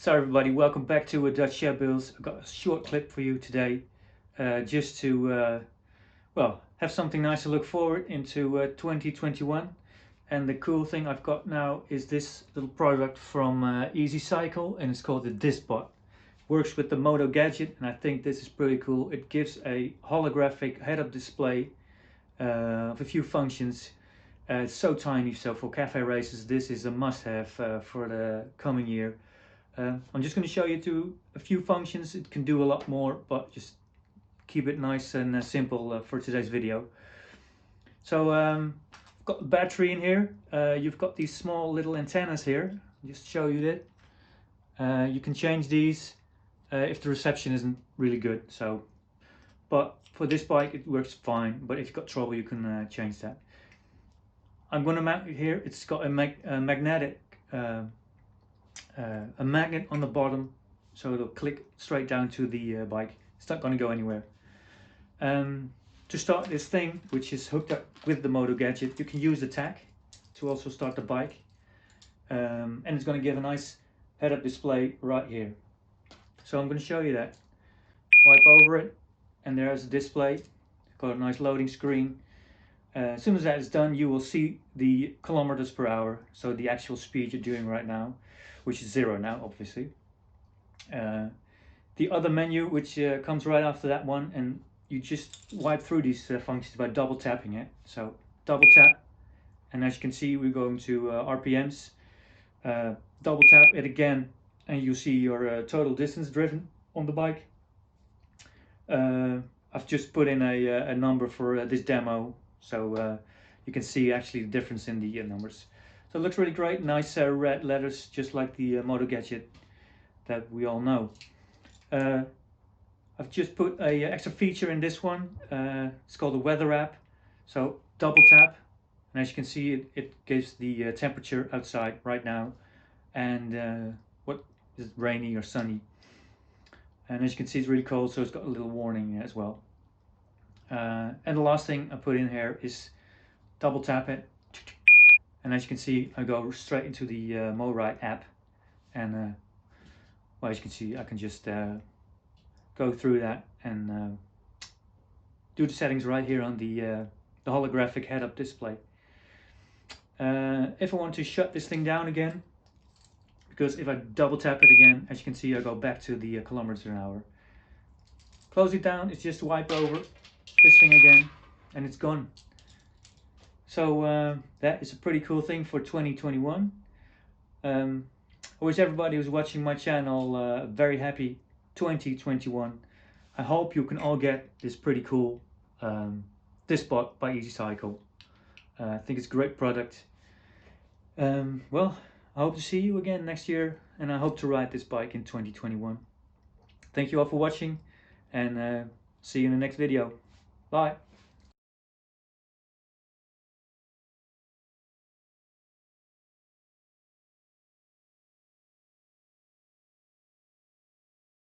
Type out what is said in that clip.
So everybody, welcome back to Dutch shedbuilds. I've got a short clip for you today, just to well, have something nice to look forward into 2021. And the cool thing I've got now is this little product from Easy Cycle, and it's called the Discbot. Works with the Motogadget, and I think this is pretty cool. It gives a holographic head-up display of a few functions. It's so tiny, so for cafe races this is a must-have for the coming year. I'm just going to show you a few functions. It can do a lot more, but just keep it nice and simple for today's video. So I've got the battery in here. You've got these small little antennas here. I'll just show you that. You can change these if the reception isn't really good. But for this bike it works fine. But if you've got trouble, you can change that. I'm going to mount it here. It's got a magnetic. A magnet on the bottom, so it'll click straight down to the bike. It's not going to go anywhere. To start this thing, which is hooked up with the Motogadget, you can use the tach to also start the bike, and it's going to give a nice head-up display right here. So I'm going to show you that. Wipe over it, and there's a display. Got a nice loading screen. As soon as that is done, you will see the kilometers per hour, so the actual speed you're doing right now, which is 0 now, obviously. The other menu, which comes right after that one, and you just wipe through these functions by double tapping it. So double tap, and as you can see, we're going to RPMs. Double tap it again, and you see your total distance driven on the bike. I've just put in a number for this demo, so you can see actually the difference in the numbers. So it looks really great, nice red letters, just like the Motogadget that we all know. I've just put a extra feature in this one. It's called the weather app. So double tap, and as you can see, it gives the temperature outside right now, and what is it, rainy or sunny. And as you can see, it's really cold, so it's got a little warning as well. And the last thing I put in here is double tap it, and as you can see, I go straight into the MoRide app, and well, as you can see, I can just go through that and do the settings right here on the holographic head-up display. If I want to shut this thing down again, because if I double tap it again, as you can see, I go back to the kilometers an hour. Close it down, it's just wipe over this thing again, and it's gone. So that is a pretty cool thing for 2021. I wish everybody who's watching my channel a very happy 2021. I hope you can all get this pretty cool Discbot by Easy Cycle. I think it's a great product. Well, I hope to see you again next year, and I hope to ride this bike in 2021. Thank you all for watching, and see you in the next video. Bye.